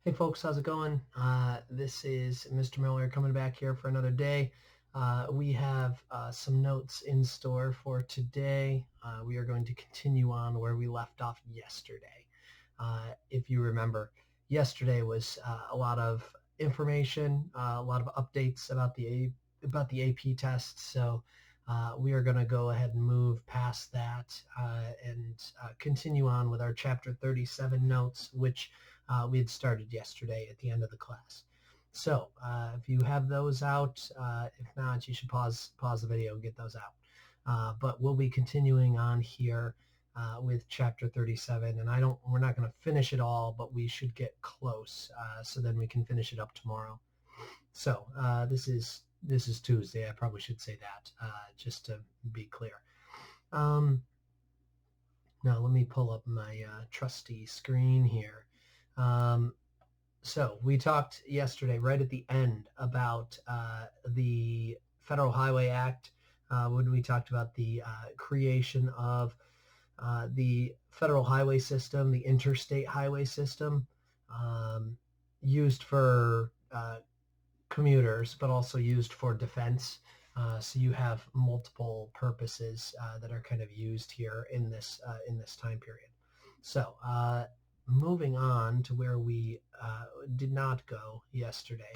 Hey folks, how's it going? This is Mr. Miller coming back here for another day. We have some notes in store for today. We are going to continue on where we left off yesterday. If you remember, yesterday was a lot of information, a lot of updates about the AP tests. So we are going to go ahead and move past that and continue on with our Chapter 37 notes, which we had started yesterday at the end of the class. So if you have those out, if not, you should pause the video and get those out. But we'll be continuing on here with Chapter 37, and we're not going to finish it all, but we should get close, so then we can finish it up tomorrow. So this is Tuesday. I probably should say that just to be clear. Now let me pull up my trusty screen here. So we talked yesterday, right at the end, about the Federal Highway Act, when we talked about the creation of the federal highway system, the interstate highway system, used for commuters, but also used for defense. So you have multiple purposes that are kind of used here in this time period. So moving on to where we did not go yesterday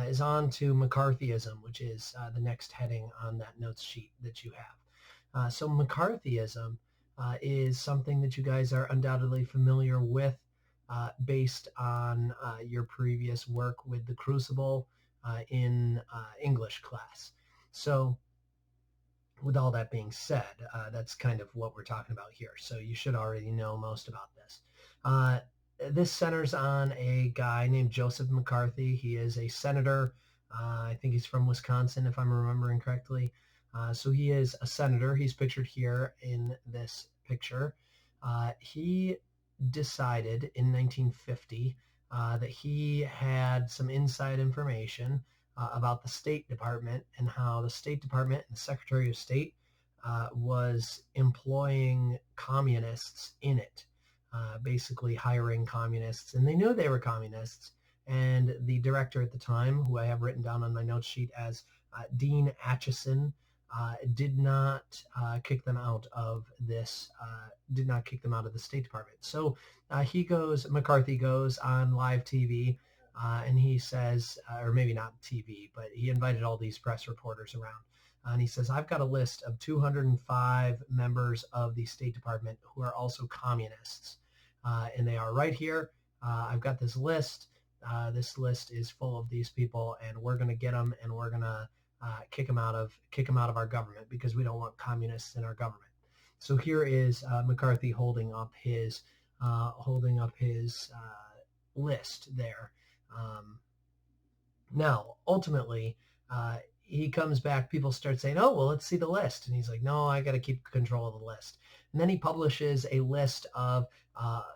is on to McCarthyism, which is the next heading on that notes sheet that you have. So McCarthyism is something that you guys are undoubtedly familiar with based on your previous work with the Crucible in English class. So with all that being said, that's kind of what we're talking about here. So you should already know most about this. This centers on a guy named Joseph McCarthy. He is a senator. I think he's from Wisconsin, if I'm remembering correctly. So he is a senator. He's pictured here in this picture. He decided in 1950 that he had some inside information about the State Department and how the State Department and the Secretary of State was employing communists in it, basically hiring communists. And they knew they were communists. And the director at the time, who I have written down on my note sheet as Dean Acheson, did not kick them out of this, did not kick them out of the State Department. So McCarthy goes on live TV and he says, or maybe not TV, but he invited all these press reporters around. And he says, I've got a list of 205 members of the State Department who are also communists. And they are right here. I've got this list. This list is full of these people, and we're going to get them, and we're going to kick them out of our government because we don't want communists in our government. So here is McCarthy holding up his list there. Now, ultimately, he comes back. People start saying, "Oh, well, let's see the list," and he's like, "No, I got to keep control of the list." And then he publishes a list of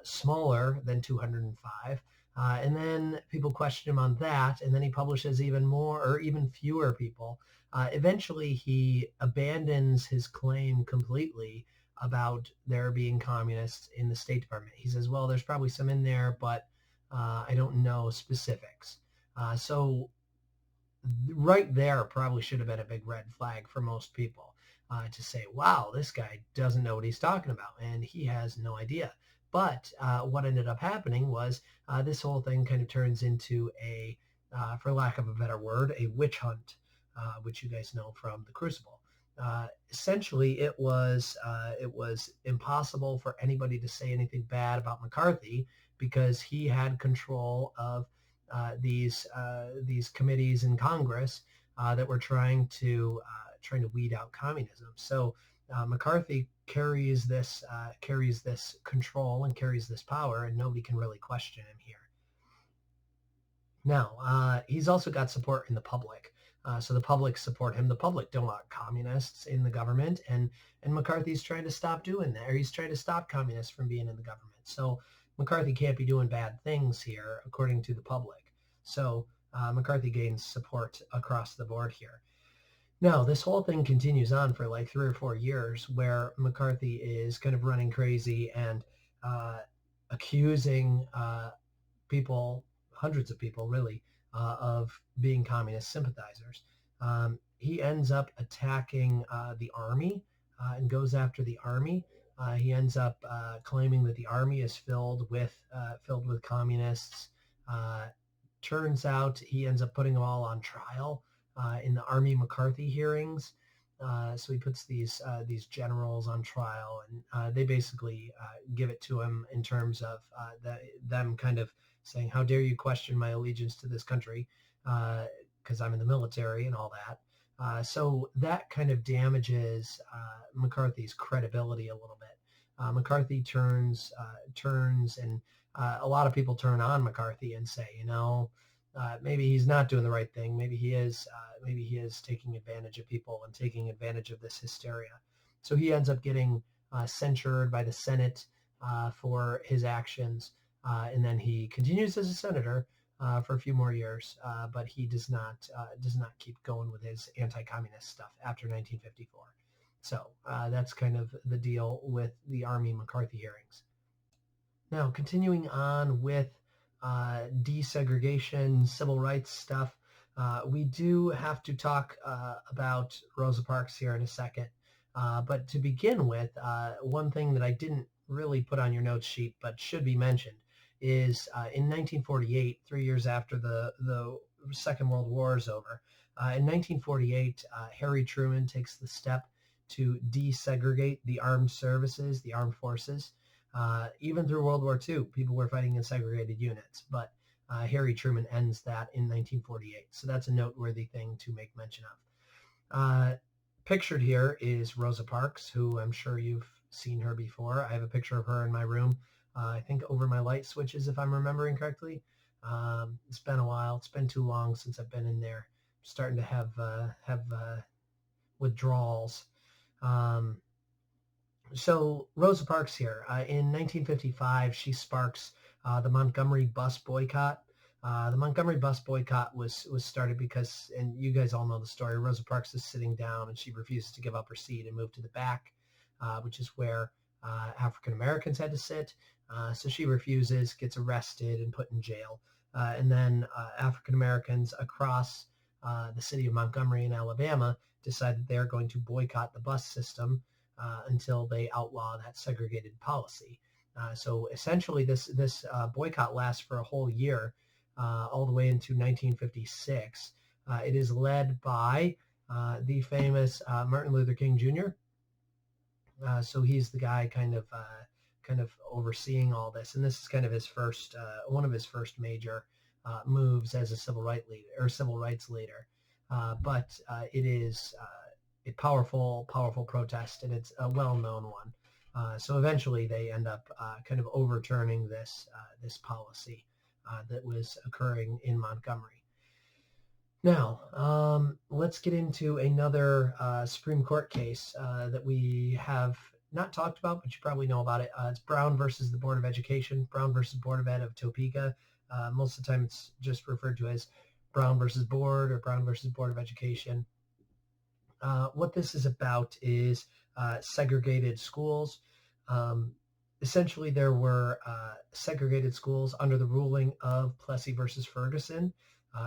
smaller than 205. And then people question him on that, and then he publishes even more or even fewer people. Eventually, he abandons his claim completely about there being communists in the State Department. He says, well, there's probably some in there, but I don't know specifics. So right there probably should have been a big red flag for most people to say, wow, this guy doesn't know what he's talking about, and he has no idea. But what ended up happening was this whole thing kind of turns into a, for lack of a better word, a witch hunt, which you guys know from the Crucible. Essentially, it was impossible for anybody to say anything bad about McCarthy because he had control of these committees in Congress that were trying to weed out communism. So McCarthy carries this control and carries this power, and nobody can really question him here. Now, he's also got support in the public. So the public support him. The public don't want communists in the government, and McCarthy's trying to stop doing that, or he's trying to stop communists from being in the government. So McCarthy can't be doing bad things here, according to the public. So McCarthy gains support across the board here. Now, this whole thing continues on for like 3 or 4 years where McCarthy is kind of running crazy and accusing people hundreds of people really, of being communist sympathizers. He ends up attacking the army and goes after the army. He ends up claiming that the army is filled with communists. Turns out he ends up putting them all on trial in the Army McCarthy hearings. So he puts these generals on trial, and they basically give it to him in terms of them kind of saying, "How dare you question my allegiance to this country?" Because I'm in the military and all that. So that kind of damages McCarthy's credibility a little bit. McCarthy turns, and a lot of people turn on McCarthy and say, maybe he's not doing the right thing. Maybe he is taking advantage of people and taking advantage of this hysteria. So he ends up getting censured by the Senate for his actions, and then he continues as a senator for a few more years, but he does not keep going with his anti-communist stuff after 1954. So that's kind of the deal with the Army McCarthy hearings. Now, continuing on with desegregation, civil rights stuff, we do have to talk about Rosa Parks here in a second. But to begin with, one thing that I didn't really put on your notes sheet but should be mentioned is in 1948, 3 years after the Second World War is over, in 1948, Harry Truman takes the step to desegregate the armed services, the armed forces. Even through World War II, people were fighting in segregated units, but Harry Truman ends that in 1948. So that's a noteworthy thing to make mention of. Pictured here is Rosa Parks, who I'm sure you've seen her before. I have a picture of her in my room, I think over my light switches, if I'm remembering correctly. It's been a while. It's been too long since I've been in there. I'm starting to have withdrawals. So Rosa Parks here, in 1955, she sparks the Montgomery bus boycott. The Montgomery bus boycott was started because, and you guys all know the story, Rosa Parks is sitting down and she refuses to give up her seat and move to the back, which is where African Americans had to sit. So she refuses, gets arrested and put in jail. And then African Americans across the city of Montgomery in Alabama decide that they're going to boycott the bus system until they outlaw that segregated policy. So essentially this boycott lasts for a whole year, all the way into 1956. It is led by the famous Martin Luther King Jr. So he's the guy kind of overseeing all this, and this is kind of his first, one of his first major moves as a civil rights leader. But it is a powerful protest, and it's a well-known one. So eventually they end up kind of overturning this policy that was occurring in Montgomery. Now, let's get into another Supreme Court case that we have not talked about, but you probably know about it. It's Brown versus the Board of Education, Brown versus Board of Ed of Topeka. Most of the time it's just referred to as Brown versus Board or Brown versus Board of Education. What this is about is segregated schools. Essentially, there were segregated schools under the ruling of Plessy versus Ferguson.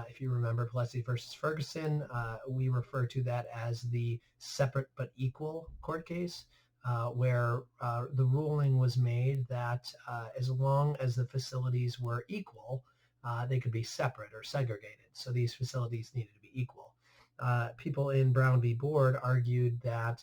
If you remember Plessy versus Ferguson, we refer to that as the separate but equal court case, where the ruling was made that as long as the facilities were equal, they could be separate or segregated. So these facilities needed to be equal. People in Brown v. Board argued that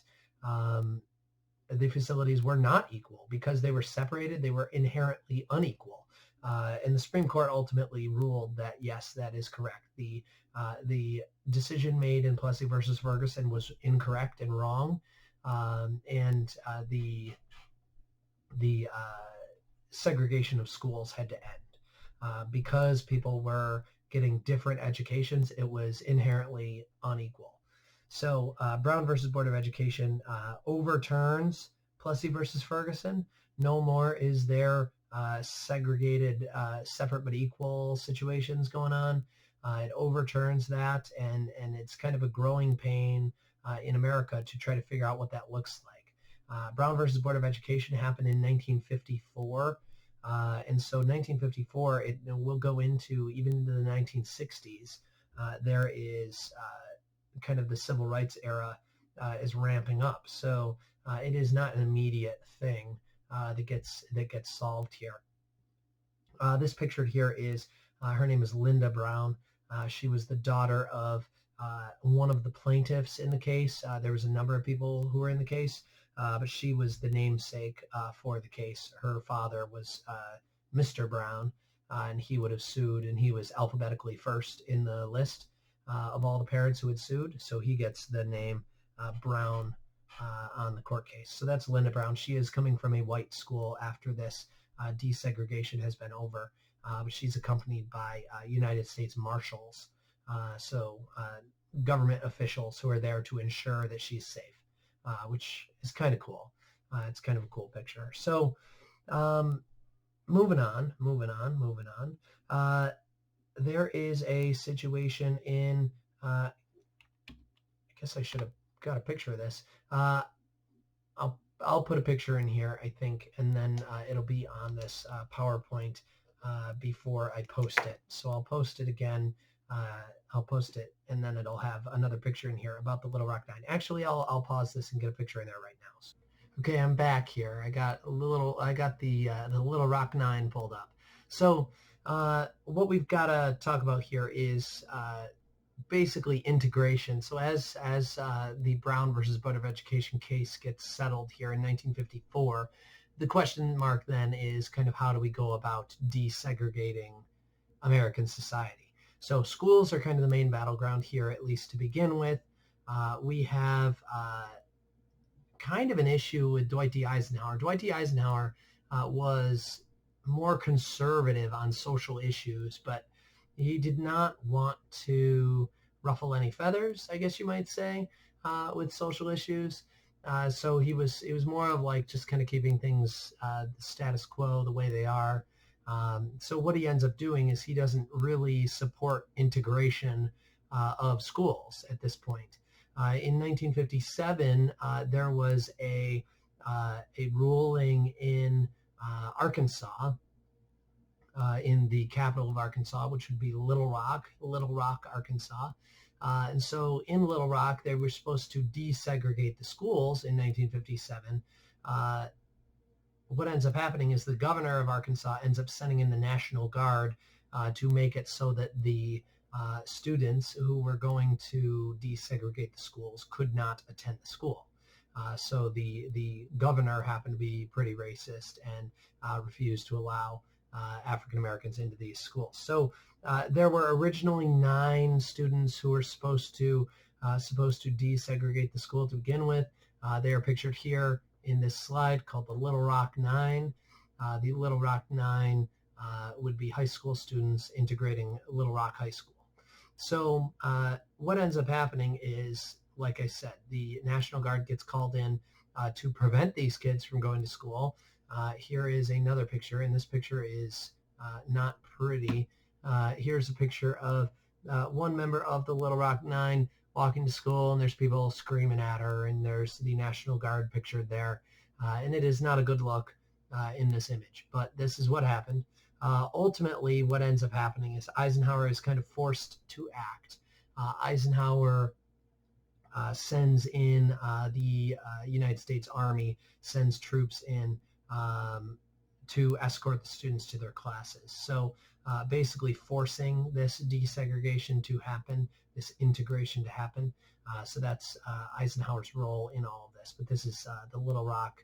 the facilities were not equal because they were separated. They were inherently unequal. And the Supreme Court ultimately ruled that, yes, that is correct. The decision made in Plessy versus Ferguson was incorrect and wrong. And the segregation of schools had to end. Because people were getting different educations, it was inherently unequal. So Brown versus Board of Education overturns Plessy versus Ferguson. No more is there segregated, separate but equal situations going on. It overturns that, and it's kind of a growing pain in America to try to figure out what that looks like. Brown versus Board of Education happened in 1954. And so 1954, it will go into even into the 1960s. There is kind of the civil rights era is ramping up. So it is not an immediate thing that gets solved here. This pictured here is her name is Linda Brown. She was the daughter of one of the plaintiffs in the case. There was a number of people who were in the case, but she was the namesake for the case. Her father was Mr. Brown, and he would have sued, and he was alphabetically first in the list of all the parents who had sued. So he gets the name Brown on the court case. So that's Linda Brown. She is coming from a white school after this desegregation has been over, but she's accompanied by United States Marshals, so government officials who are there to ensure that she's safe, which is kind of cool. It's kind of a cool picture. So moving on. There is a situation in, I guess I should have got a picture of this. I'll put a picture in here, I think, and then it'll be on this PowerPoint before I post it. So I'll post it again. I'll post it, and then it'll have another picture in here about the Little Rock Nine. Actually, I'll pause this and get a picture in there right now. So, okay, I'm back here. I got the Little Rock Nine pulled up. So what we've got to talk about here is basically integration. So as the Brown versus Board of Education case gets settled here in 1954, the question mark then is kind of how do we go about desegregating American society? So schools are kind of the main battleground here, at least to begin with. We have kind of an issue with Dwight D. Eisenhower. Dwight D. Eisenhower was more conservative on social issues, but he did not want to ruffle any feathers, I guess you might say, with social issues. So it was more of like just kind of keeping things the status quo the way they are. So what he ends up doing is he doesn't really support integration of schools at this point. In 1957, there was a ruling in Arkansas, in the capital of Arkansas, which would be Little Rock, Arkansas. And so in Little Rock, they were supposed to desegregate the schools in 1957. What ends up happening is the governor of Arkansas ends up sending in the National Guard to make it so that the students who were going to desegregate the schools could not attend the school. So the governor happened to be pretty racist and refused to allow African Americans into these schools. So there were originally 9 students who were supposed to desegregate the school to begin with. They are pictured here in this slide called the Little Rock Nine. The Little Rock Nine would be high school students integrating Little Rock High School. So what ends up happening is, like I said, the National Guard gets called in to prevent these kids from going to school. Here is another picture, and this picture is not pretty. Here's a picture of one member of the Little Rock Nine walking to school, and there's people screaming at her, and there's the National Guard pictured there. And it is not a good look in this image, but this is what happened. Ultimately, what ends up happening is Eisenhower is kind of forced to act. Eisenhower sends in the United States Army, sends troops in to escort the students to their classes. So basically forcing this desegregation to happen, this integration to happen. So that's Eisenhower's role in all of this. But this is the Little Rock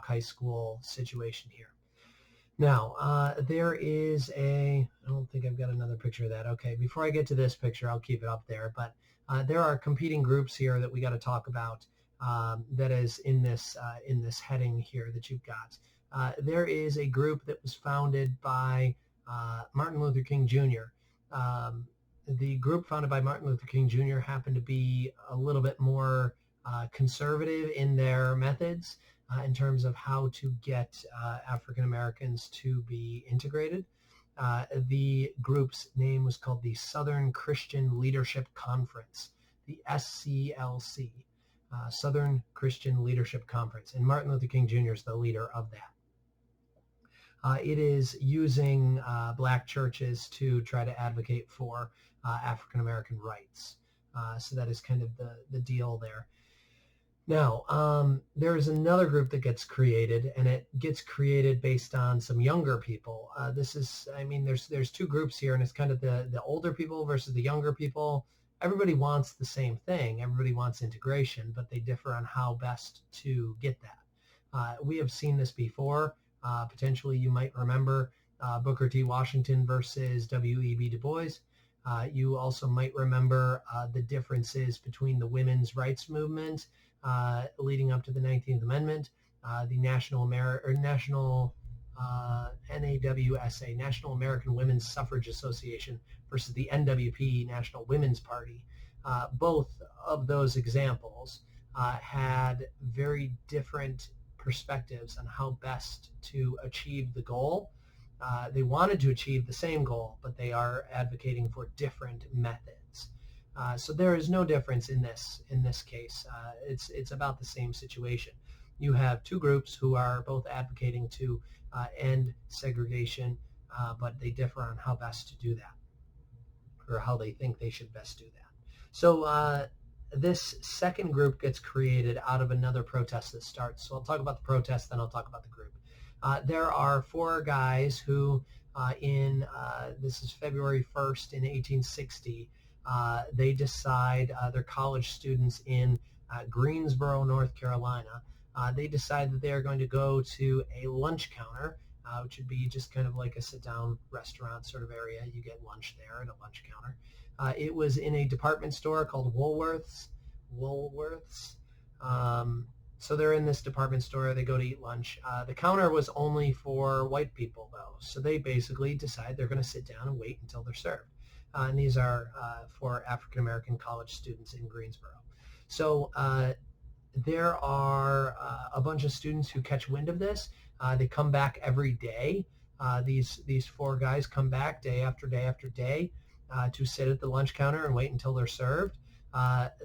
High School situation here. Now, there is I don't think I've got another picture of that. Okay, before I get to this picture, I'll keep it up there. But there are competing groups here that we got to talk about. That is in this heading here that you've got. There is a group that was founded by Martin Luther King Jr. The group founded by Martin Luther King Jr. happened to be a little bit more conservative in their methods in terms of how to get African Americans to be integrated. The group's name was called the Southern Christian Leadership Conference, the SCLC. Southern Christian Leadership Conference, and Martin Luther King Jr. is the leader of that. it is using black churches to try to advocate for African American rights. So that is kind of the deal there. Now, there is another group that gets created, and it gets created based on some younger people. There's two groups here, and it's kind of the older people versus the younger people. Everybody wants the same thing. Everybody wants integration, but they differ on how best to get that. We have seen this before. Potentially, you might remember Booker T. Washington versus W.E.B. Du Bois. You also might remember the differences between the women's rights movement leading up to the 19th Amendment, the National NAWSA, National American Women's Suffrage Association, versus the NWP, National Women's Party. Both of those examples had very different perspectives on how best to achieve the goal. They wanted to achieve the same goal, but they are advocating for different methods. So there is no difference in this case. It's about the same situation. You have two groups who are both advocating to end segregation, but they differ on how best to do that, or how they think they should best do that. So this second group gets created out of another protest that starts. So I'll talk about the protest, then I'll talk about the group. There are four guys who this is February 1st in 1860, they decide, they're college students in Greensboro, North Carolina. They decide that they are going to go to a lunch counter, which would be just kind of like a sit-down restaurant sort of area. You get lunch there at a lunch counter. It was in a department store called Woolworth's. So they're in this department store. They go to eat lunch. The counter was only for white people, though. So they basically decide they're going to sit down and wait until they're served. And these are for African-American college students in Greensboro. So there are a bunch of students who catch wind of this. They come back every day. These four guys come back day after day after day to sit at the lunch counter and wait until they're served.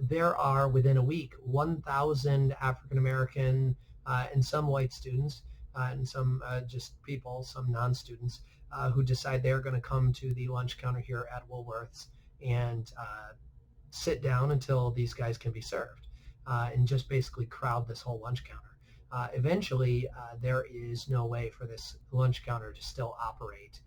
There are, within a week, 1,000 African-American and some white students and some just people, some non-students, who decide they're going to come to the lunch counter here at Woolworth's and sit down until these guys can be served, and just basically crowd this whole lunch counter. Eventually, there is no way for this lunch counter to still operate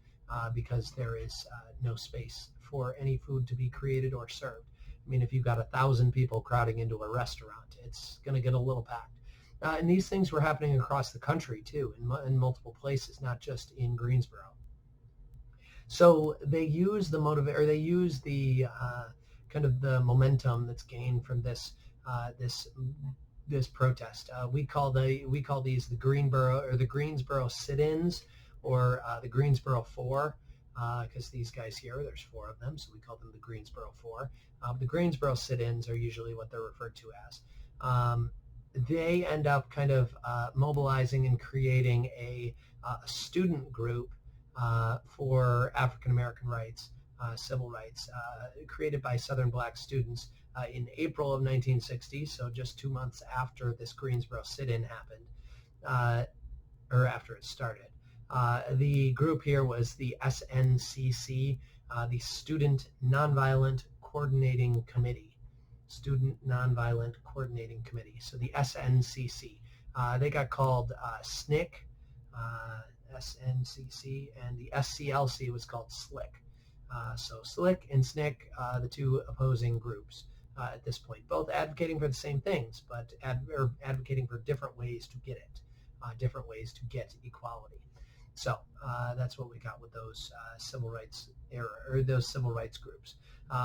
because there is no space for any food to be created or served. I mean, if you've got 1,000 people crowding into a restaurant, it's going to get a little packed. And these things were happening across the country too, in multiple places, not just in Greensboro. So they use the kind of the momentum that's gained from this protest. We call these the Greensboro sit-ins, or the Greensboro Four, because these guys here, there's four of them, so we call them the Greensboro Four. The Greensboro sit-ins are usually what they're referred to as. They end up kind of mobilizing and creating a student group for African American rights, civil rights, created by Southern black students in April of 1960, so just 2 months after this Greensboro sit-in happened, or after it started. The group here was the SNCC, the Student Nonviolent Coordinating Committee. Student Nonviolent Coordinating Committee. So the SNCC. They got called SNCC, SNCC, and the SCLC was called SLIC. So SLIC and SNCC, the two opposing groups at this point, both advocating for the same things, but advocating for different ways to get it, different ways to get equality. So that's what we got with those civil rights those civil rights groups.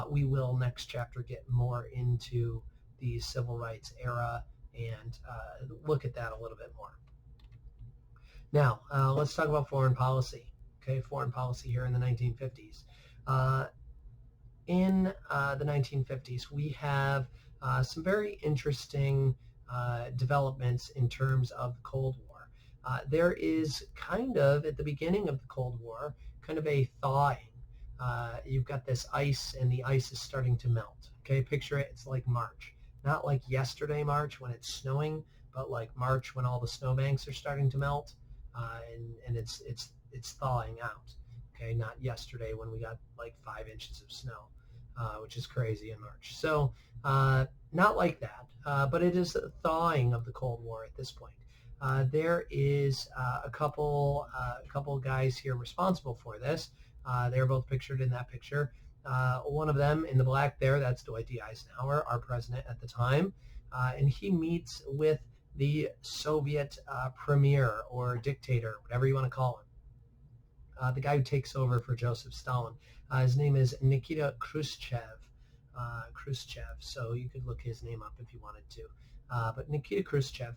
We will next chapter get more into the civil rights era and look at that a little bit more. Now, let's talk about foreign policy. Okay, foreign policy here in the 1950s. In the 1950s, we have some very interesting developments in terms of the Cold War. There is kind of, at the beginning of the Cold War, kind of a thawing. You've got this ice, and the ice is starting to melt. Okay, picture it, it's like March. Not like yesterday March when it's snowing, but like March when all the snowbanks are starting to melt. and it's thawing out. Okay, not yesterday when we got like 5 inches of snow, which is crazy in March. So not like that, but it is a thawing of the Cold War at this point. There is a couple guys here responsible for this. They're both pictured in that picture. One of them in the black there, that's Dwight D. Eisenhower, our president at the time, and he meets with the Soviet premier or dictator, whatever you want to call him, the guy who takes over for Joseph Stalin. His name is Nikita Khrushchev. So you could look his name up if you wanted to. But Nikita Khrushchev.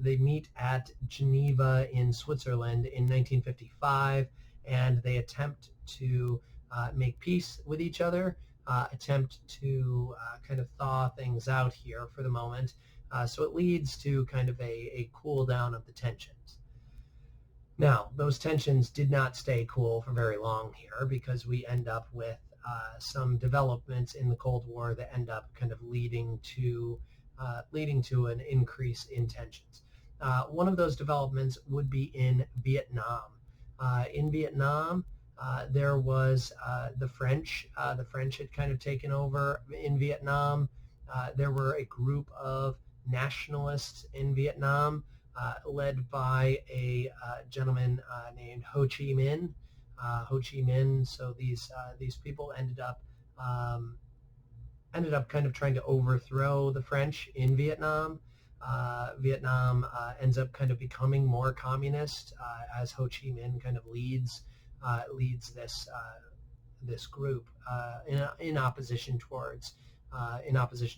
They meet at Geneva in Switzerland in 1955, and they attempt to make peace with each other, attempt to kind of thaw things out here for the moment. So it leads to kind of a cool down of the tensions. Now, those tensions did not stay cool for very long here, because we end up with some developments in the Cold War that end up kind of leading to an increase in tensions. One of those developments would be in Vietnam. In Vietnam, there was the French. The French had kind of taken over in Vietnam. There were a group of nationalists in Vietnam, led by a gentleman named Ho Chi Minh. So these people ended up kind of trying to overthrow the French in Vietnam. Vietnam ends up kind of becoming more communist as Ho Chi Minh kind of leads this group in opposition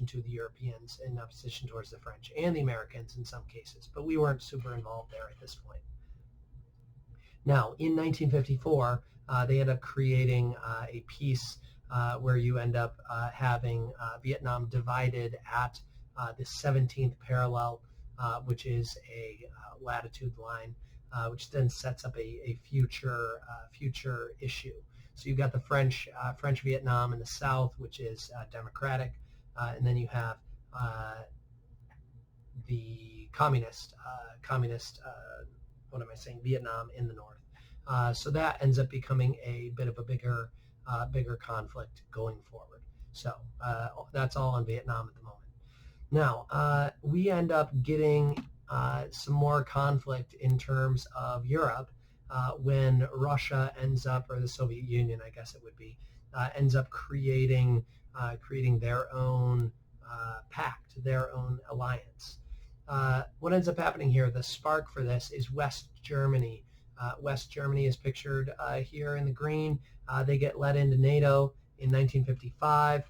to the Europeans, in opposition towards the French and the Americans in some cases. But we weren't super involved there at this point. Now, in 1954, they end up creating a peace where you end up having Vietnam divided at the 17th parallel, which is a latitude line, which then sets up a future issue. So you've got the French Vietnam in the south, which is democratic, and then you have the communist Vietnam in the north. So that ends up becoming a bit of a bigger conflict going forward. So that's all in Vietnam at the moment. Now, we end up getting some more conflict in terms of Europe when Russia ends up, or the Soviet Union, I guess it would be, ends up creating their own pact, their own alliance. What ends up happening here, the spark for this, is West Germany. West Germany is pictured here in the green. They get let into NATO in 1955.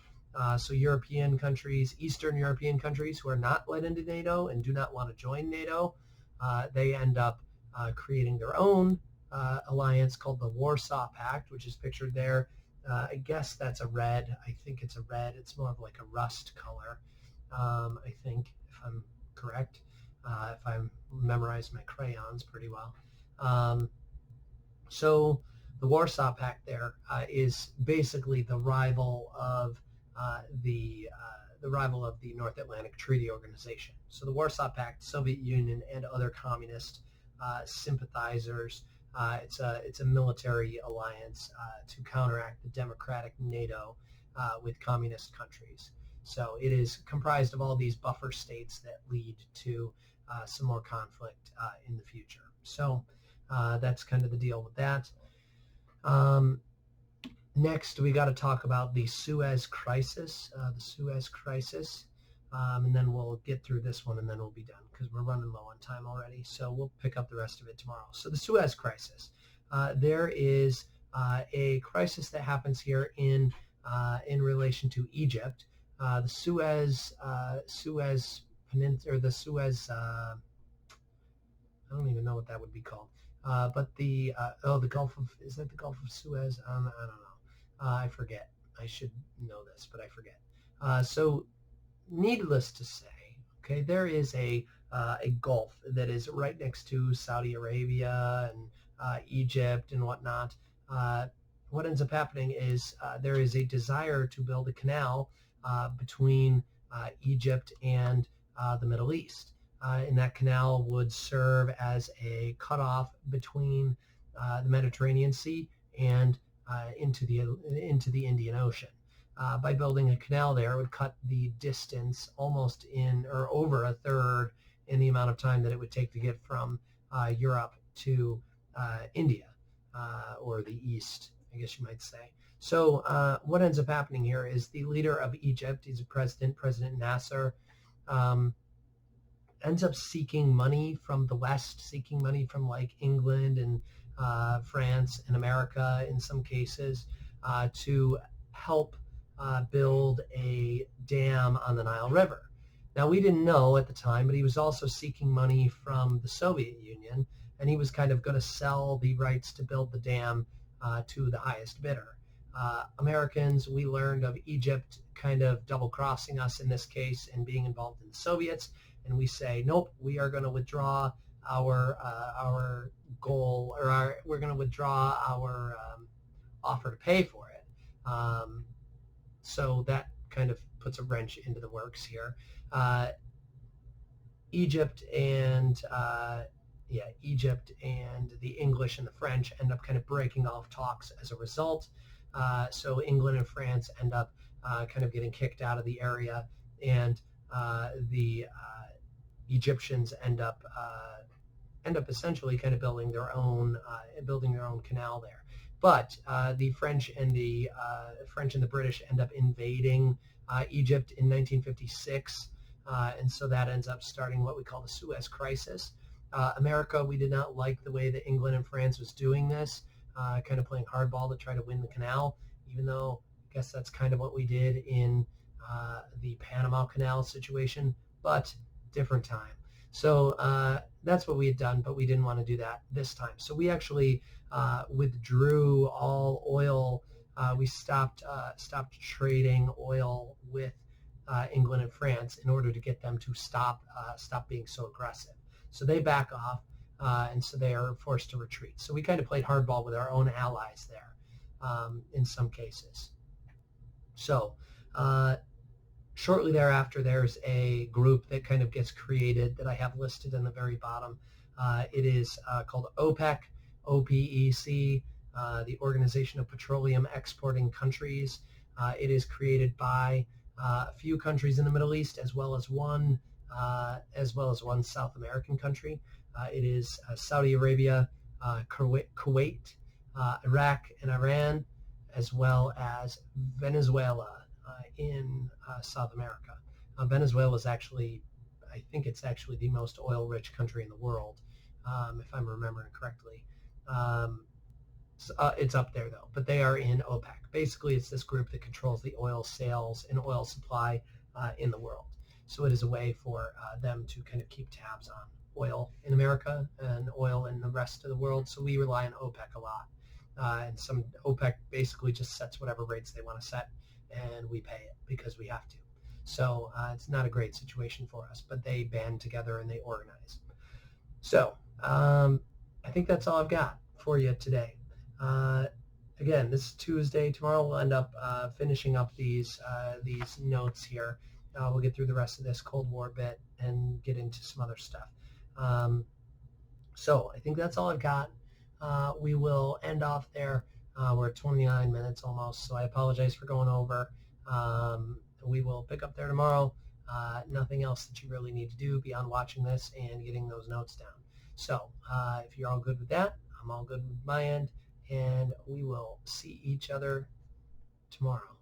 So European countries, Eastern European countries who are not let into NATO and do not want to join NATO, they end up creating their own alliance called the Warsaw Pact, which is pictured there. I guess that's a red. I think it's a red. It's more of like a rust color, I think, if I'm correct, if I memorized my crayons pretty well. So the Warsaw Pact there is basically the rival of the North Atlantic Treaty Organization. So the Warsaw Pact, Soviet Union, and other communist sympathizers. It's a military alliance to counteract the democratic NATO with communist countries. So it is comprised of all these buffer states that lead to some more conflict in the future. So that's kind of the deal with that. Next, we got to talk about the Suez Crisis. And then we'll get through this one, and then we'll be done because we're running low on time already. So we'll pick up the rest of it tomorrow. So the Suez Crisis. There is a crisis that happens here in relation to Egypt. The Suez Peninsula, or the Suez. I don't even know what that would be called. But the Gulf of, is that the Gulf of Suez? I don't know. I forget. I should know this, but I forget. So needless to say, okay, there is a Gulf that is right next to Saudi Arabia and Egypt and whatnot. What ends up happening is there is a desire to build a canal between Egypt and the Middle East. in that canal would serve as a cutoff between the Mediterranean Sea and into the Indian Ocean. By building a canal there, it would cut the distance almost in or over a third in the amount of time that it would take to get from Europe to India or the East, I guess you might say. So what ends up happening here is the leader of Egypt, he's a President Nasser, ends up seeking money from the West, seeking money from like England and France and America in some cases to help build a dam on the Nile River. Now, we didn't know at the time, but he was also seeking money from the Soviet Union, and he was kind of going to sell the rights to build the dam to the highest bidder. Americans, we learned of Egypt kind of double-crossing us in this case and being involved in the Soviets, and we say, nope, we are going to withdraw our goal, or we're going to withdraw our offer to pay for it. So that kind of puts a wrench into the works here. Egypt and the English and the French end up kind of breaking off talks as a result. So England and France end up kind of getting kicked out of the area, and the Egyptians end up essentially kind of building their own canal there. But the French and the British end up invading Egypt in 1956, and so that ends up starting what we call the Suez Crisis. America, we did not like the way that England and France was doing this, kind of playing hardball to try to win the canal, even though I guess that's kind of what we did in the Panama Canal situation, but different time. So that's what we had done, but we didn't want to do that this time. So we actually withdrew all oil. We stopped trading oil with England and France in order to get them to stop being so aggressive. So they back off, and so they are forced to retreat. So we kind of played hardball with our own allies there in some cases. So shortly thereafter, there's a group that kind of gets created that I have listed in the very bottom. It is called OPEC, OPEC, the Organization of Petroleum Exporting Countries. It is created by a few countries in the Middle East, as well as one South American country. It is Saudi Arabia, Kuwait, Iraq, and Iran, as well as Venezuela in South America. Venezuela is actually, I think it's actually the most oil-rich country in the world, if I'm remembering correctly. It's up there though, but they are in OPEC. Basically, it's this group that controls the oil sales and oil supply in the world. So it is a way for them to kind of keep tabs on oil in America and oil in the rest of the world. So we rely on OPEC a lot. And some OPEC basically just sets whatever rates they want to set, and we pay it because we have to. So it's not a great situation for us, but they band together and they organize. So I think that's all I've got for you today. Again, this is Tuesday. Tomorrow we'll end up finishing up these notes here. We'll get through the rest of this Cold War bit and get into some other stuff. So I think that's all I've got. We will end off there. We're at 29 minutes almost, so I apologize for going over. We will pick up there tomorrow. Nothing else that you really need to do beyond watching this and getting those notes down. So if you're all good with that, I'm all good with my end, and we will see each other tomorrow.